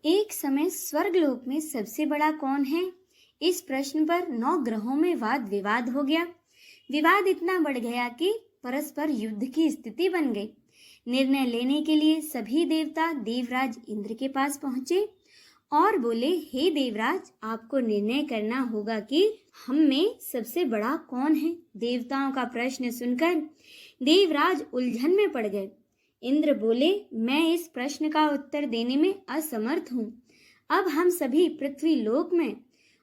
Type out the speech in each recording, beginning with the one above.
एक समय स्वर्गलोक में सबसे बड़ा कौन है? इस प्रश्न पर 9 ग्रहों में वाद विवाद हो गया। विवाद इतना बढ़ गया कि परस्पर युद्ध की स्थिति बन गई। निर्णय लेने के लिए सभी देवता देवराज इंद्र के पास पहुंचे और बोले, हे देवराज, आपको निर्णय करना होगा कि हम में सबसे बड़ा कौन है। देवताओं का प्रश्न सुनकर देवराज उलझन में पड़ गए। इंद्र बोले, मैं इस प्रश्न का उत्तर देने में असमर्थ हूँ। अब हम सभी पृथ्वी लोक में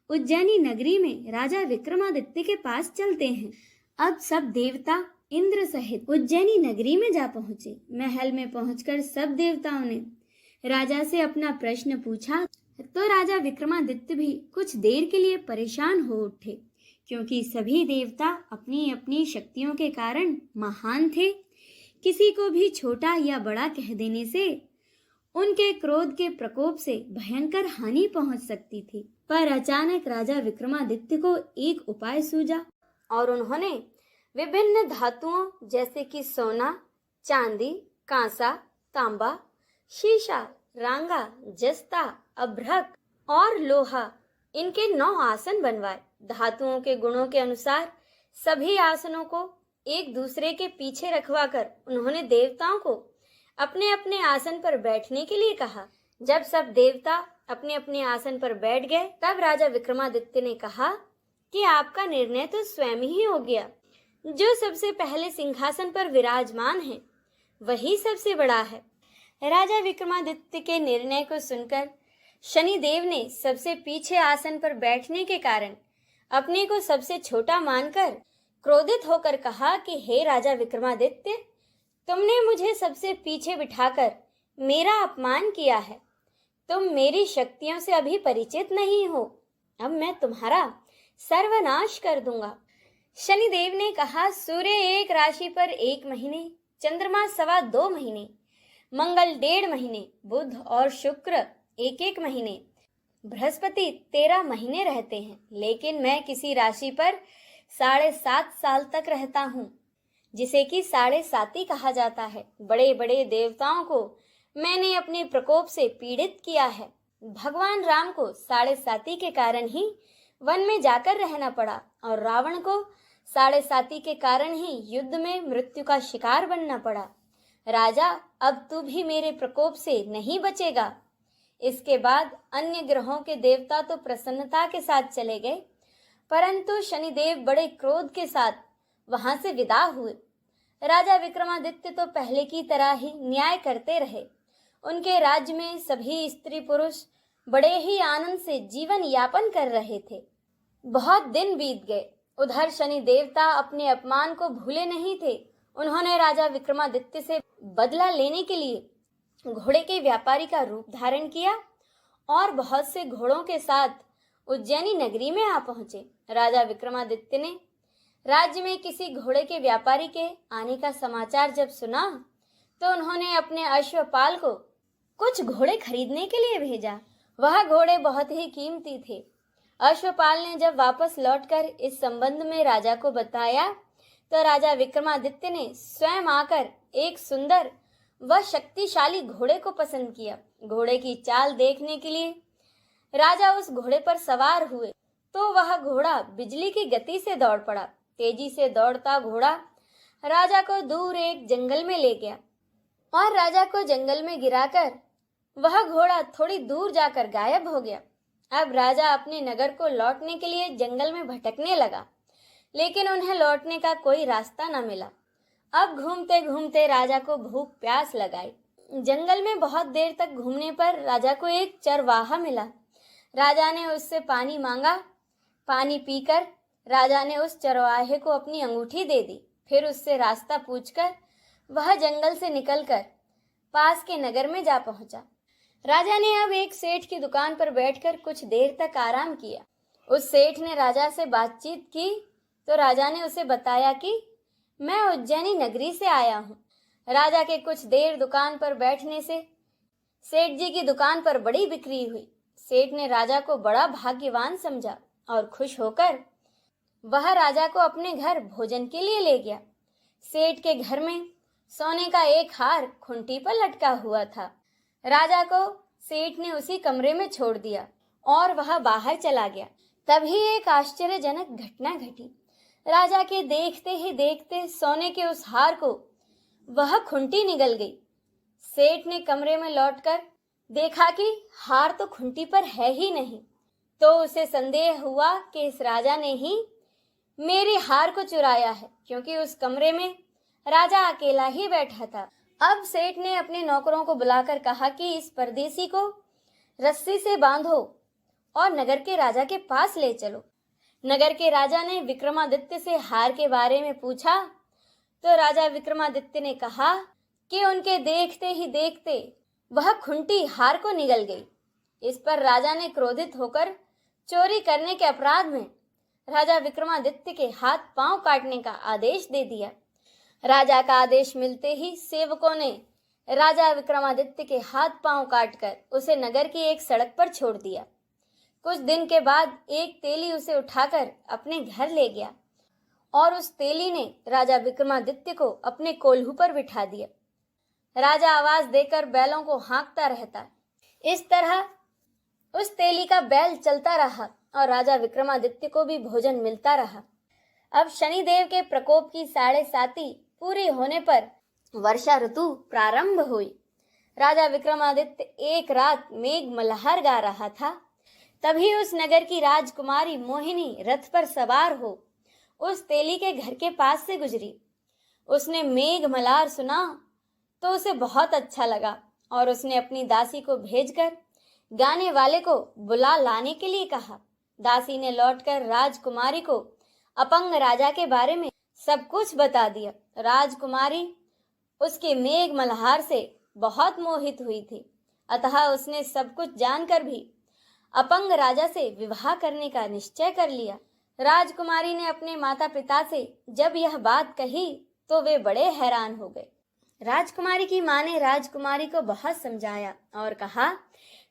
उज्जैनी नगरी में राजा विक्रमादित्य के पास चलते हैं। अब सब देवता इंद्र सहित उज्जैनी नगरी में जा पहुंचे। महल में पहुंचकर सब देवताओं ने राजा से अपना प्रश्न पूछा तो राजा विक्रमादित्य भी कुछ देर के लिए परेशान हो उठे, क्योंकि सभी देवता अपनी अपनी शक्तियों के कारण महान थे। किसी को भी छोटा या बड़ा कह देने से उनके क्रोध के प्रकोप से भयंकर हानि पहुंच सकती थी। पर अचानक राजा विक्रमादित्य को एक उपाय सूझा और उन्होंने विभिन्न धातुओं जैसे कि सोना, चांदी, कांसा, तांबा, शीशा, रांगा, जस्ता, अभ्रक और लोहा, इनके 9 आसन बनवाए। धातुओं के गुणों के अनुसार सभी आसनों को एक दूसरे के पीछे रखवाकर उन्होंने देवताओं को अपने अपने आसन पर बैठने के लिए कहा। जब सब देवता अपने अपने आसन पर बैठ गए, तब राजा विक्रमादित्य ने कहा कि आपका निर्णय तो स्वयं ही हो गया। जो सबसे पहले सिंहासन पर विराजमान है वही सबसे बड़ा है। राजा विक्रमादित्य के निर्णय को सुनकर शनिदेव ने सबसे पीछे आसन पर बैठने के कारण अपने को सबसे छोटा मानकर क्रोधित होकर कहा कि हे राजा विक्रमादित्य, तुमने मुझे सबसे पीछे बिठाकर मेरा अपमान किया है। तुम मेरी शक्तियों से अभी परिचित नहीं हो। अब मैं तुम्हारा सर्वनाश कर दूंगा। शनिदेव ने कहा, सूर्य एक राशि पर 1 महीने, चंद्रमा 2.25 महीने, मंगल 1.5 महीने, बुध और शुक्र 1-1 महीने, बृहस्पति 13 महीने रहते हैं, लेकिन मैं किसी राशि पर 7.5 साल तक रहता हूँ, जिसे कि 7.5 कहा जाता है। बड़े बड़े देवताओं को मैंने अपने प्रकोप से पीड़ित किया है। भगवान राम को 7.5 के कारण ही वन में जाकर रहना पड़ा और रावण को 7.5 के कारण ही युद्ध में मृत्यु का शिकार बनना पड़ा। राजा, अब तू भी मेरे प्रकोप से नहीं बचेगा। इसके बाद अन्य ग्रहों के देवता तो प्रसन्नता के साथ चले गए, परंतु शनिदेव बड़े क्रोध के साथ वहां से विदा हुए। राजा विक्रमादित्य तो पहले की तरह ही न्याय करते रहे। उनके राज्य में सभी स्त्री पुरुष बड़े ही आनंद से जीवन यापन कर रहे थे। बहुत दिन बीत गए। उधर शनि देवता अपने अपमान को भूले नहीं थे। उन्होंने राजा विक्रमादित्य से बदला लेने के लिए घोड़े के व्यापारी का रूप धारण किया और बहुत से घोड़ों के साथ उज्जैनी नगरी में आ पहुंचे। राजा विक्रमादित्य ने राज्य में किसी घोड़े के व्यापारी के आने का समाचार जब सुना तो उन्होंने अपने अश्वपाल को कुछ घोड़े खरीदने के लिए भेजा। वह घोड़े बहुत ही कीमती थे। अश्वपाल ने जब वापस लौटकर इस संबंध में राजा को बताया तो राजा विक्रमादित्य ने स्वयं आकर एक सुंदर व शक्तिशाली घोड़े को पसंद किया। घोड़े की चाल देखने के लिए राजा उस घोड़े पर सवार हुए तो वह घोड़ा बिजली की गति से दौड़ पड़ा। तेजी से दौड़ता घोड़ा राजा को दूर एक जंगल में ले गया और राजा को जंगल में गिराकर वह घोड़ा थोड़ी दूर जाकर गायब हो गया। अब राजा अपने नगर को लौटने के लिए जंगल में भटकने लगा, लेकिन उन्हें लौटने का कोई रास्ता न मिला। अब घूमते घूमते राजा को भूख प्यास लगाई। जंगल में बहुत देर तक घूमने पर राजा को एक चरवाहा मिला। राजा ने उससे पानी मांगा। पानी पीकर राजा ने उस चरवाहे को अपनी अंगूठी दे दी। फिर उससे रास्ता पूछकर वह जंगल से निकलकर पास के नगर में जा पहुंचा। राजा ने अब एक सेठ की दुकान पर बैठकर कुछ देर तक आराम किया। उस सेठ ने राजा से बातचीत की तो राजा ने उसे बताया कि मैं उज्जैनी नगरी से आया हूँ। राजा के कुछ देर दुकान पर बैठने से सेठ जी की दुकान पर बड़ी बिक्री हुई। सेठ ने राजा को बड़ा भाग्यवान समझा और खुश होकर वह राजा को अपने घर भोजन के लिए ले गया। सेठ के घर में सोने का एक हार खूंटी पर लटका हुआ था। राजा को सेठ ने उसी कमरे में छोड़ दिया और वह बाहर चला गया। तभी एक आश्चर्यजनक घटना घटी। राजा के देखते ही देखते सोने के उस हार को वह खुंटी निगल गई। सेठ ने कमरे में लौटकर देखा कि हार तो खुंटी पर है ही नहीं। तो उसे संदेह हुआ कि इस राजा ने ही मेरी हार को चुराया है, क्योंकि उस कमरे में राजा अकेला ही बैठा था। अब सेठ ने अपने नौकरों को बुलाकर कहा कि इस परदेसी को रस्सी से बांधो और नगर के राजा के पास ले चलो। नगर के राजा ने विक्रमादित्य से हार के बारे में पूछा तो राजा विक्रमादित्य ने कहा कि उनके देखते ही देखते वह खुंटी हार को निगल गई। इस पर राजा ने क्रोधित होकर चोरी करने के अपराध में राजा विक्रमादित्य के हाथ पांव काटने का आदेश दे दिया। राजा का आदेश मिलते ही सेवकों ने राजा विक्रमादित्य के हाथ पांव काटकर उसे नगर की एक सड़क पर छोड़ दिया। कुछ दिन के बाद एक तेली उसे उठाकर अपने घर ले गया और उस तेली ने राजा विक्रमादित्य को अपने कोल्हू पर बिठा दिया। राजा आवाज देकर बैलों को हाँकता रहता। इस तरह उस तेली का बैल चलता रहा और राजा विक्रमादित्य को भी भोजन मिलता रहा। अब शनिदेव के प्रकोप की 7.5 पूरी होने पर वर्षा ऋतु प्रारंभ हुई। राजा विक्रमादित्य एक रात मेघ मल्हार गा रहा था। तभी उस नगर की राजकुमारी मोहिनी रथ पर सवार हो उस तेली के घर के पास से गुजरी। उसने मेघ मल्हार सुना तो उसे बहुत अच्छा लगा और उसने अपनी दासी को भेजकर गाने वाले को बुला लाने के लिए कहा। दासी ने लौटकर राजकुमारी को अपंग राजा के बारे में सब कुछ बता दिया। राजकुमारी उसके मेघ मल्हार से बहुत मोहित हुई थी, अतः उसने सब कुछ जानकर भी अपंग राजा से विवाह करने का निश्चय कर लिया। राजकुमारी ने अपने माता पिता से जब यह बात कही तो वे बड़े हैरान हो गए। राजकुमारी की माँ ने राजकुमारी को बहुत समझाया और कहा,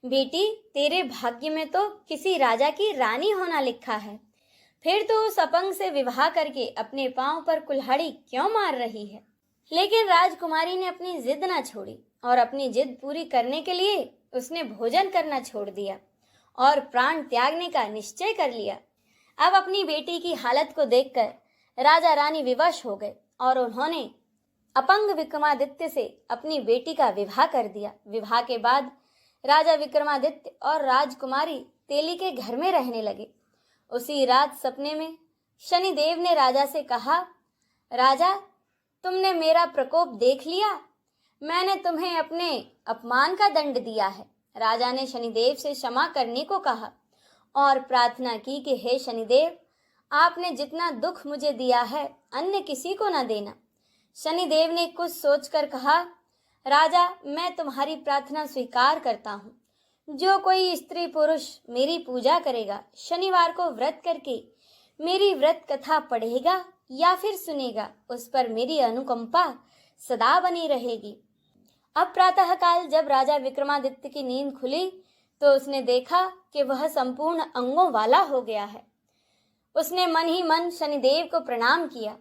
बेटी तेरे भाग्य में तो किसी राजा की रानी होना लिखा है, फिर तो उस अपंग से विवाह करके अपने पांव पर कुल्हाड़ी क्यों मार रही है। लेकिन राजकुमारी ने अपनी जिद न छोड़ी और अपनी जिद पूरी करने के लिए उसने भोजन करना छोड़ दिया और प्राण त्यागने का निश्चय कर लिया। अब अपनी बेटी की हालत को देखकर राजा रानी विवश हो गए और उन्होंने अपंग विक्रमादित्य से अपनी बेटी का विवाह कर दिया। विवाह के बाद राजा विक्रमादित्य और राजकुमारी तेली के घर में रहने लगे। उसी रात सपने में शनिदेव ने राजा से कहा, राजा तुमने मेरा प्रकोप देख लिया, मैंने तुम्हें अपने अपमान का दंड दिया है। राजा ने शनिदेव से क्षमा करने को कहा और प्रार्थना की कि हे शनिदेव, आपने जितना दुख मुझे दिया है अन्य किसी को न देना। शनिदेव ने कुछ सोचकर कहा, राजा मैं तुम्हारी प्रार्थना स्वीकार करता हूँ। जो कोई स्त्री पुरुष मेरी पूजा करेगा, शनिवार को व्रत करके मेरी व्रत कथा पढ़ेगा या फिर सुनेगा, उस पर मेरी अनुकंपा सदा बनी रहेगी। अब प्रातःकाल जब राजा विक्रमादित्य की नींद खुली तो उसने देखा कि वह संपूर्ण अंगों वाला हो गया है। उसने मन ही मन शनिदेव को प्रणाम किया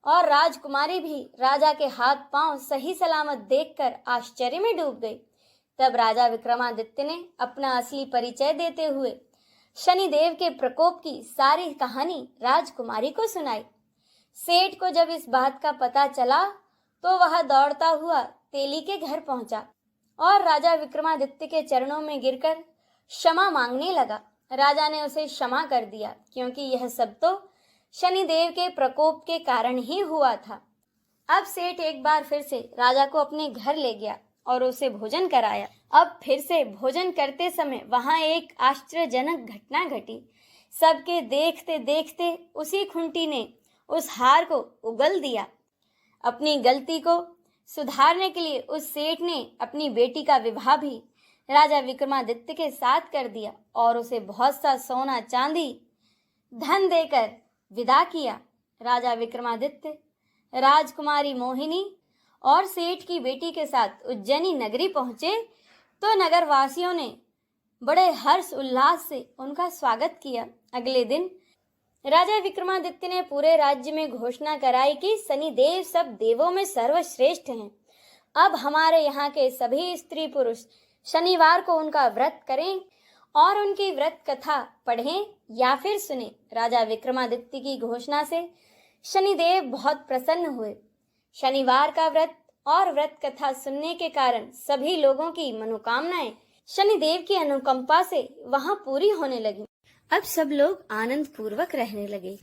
और राजकुमारी भी राजा के हाथ पांव सही सलामत देखकर आश्चर्य में डूब गई। तब राजा विक्रमादित्य ने अपना असली परिचय देते हुए शनिदेव के प्रकोप की सारी कहानी राजकुमारी को सुनाई। सेठ को जब इस बात का पता चला तो वह दौड़ता हुआ तेली के घर पहुंचा और राजा विक्रमादित्य के चरणों में गिरकर क्षमा मांगने लगा। राजा ने उसे क्षमा कर दिया, क्योंकि यह सब तो शनिदेव के प्रकोप के कारण ही हुआ था। अब सेठ एक बार फिर से राजा को अपने घर ले गया और उसे भोजन कराया। अब फिर से भोजन करते समय वहां एक आश्चर्यजनक घटना घटी। सबके देखते देखते उसी खुंटी ने उस हार को उगल दिया। अपनी गलती को सुधारने के लिए उस सेठ ने अपनी बेटी का विवाह भी राजा विक्रमादित्य के साथ कर दिया और उसे बहुत सा सोना चांदी धन देकर विदा किया। राजा विक्रमादित्य राजकुमारी मोहिनी और सेठ की बेटी के साथ उज्जैनी नगरी पहुंचे तो नगर वासियों ने बड़े हर्ष उल्लास से उनका स्वागत किया। अगले दिन राजा विक्रमादित्य ने पूरे राज्य में घोषणा कराई कि शनिदेव सब देवों में सर्वश्रेष्ठ हैं। अब हमारे यहाँ के सभी स्त्री पुरुष शनिवार को उनका व्रत करें और उनकी व्रत कथा पढ़ें या फिर सुने। राजा विक्रमादित्य की घोषणा से शनिदेव बहुत प्रसन्न हुए। शनिवार का व्रत और व्रत कथा सुनने के कारण सभी लोगों की मनोकामनाएं शनिदेव की अनुकंपा से वहां पूरी होने लगी। अब सब लोग आनंद पूर्वक रहने लगे।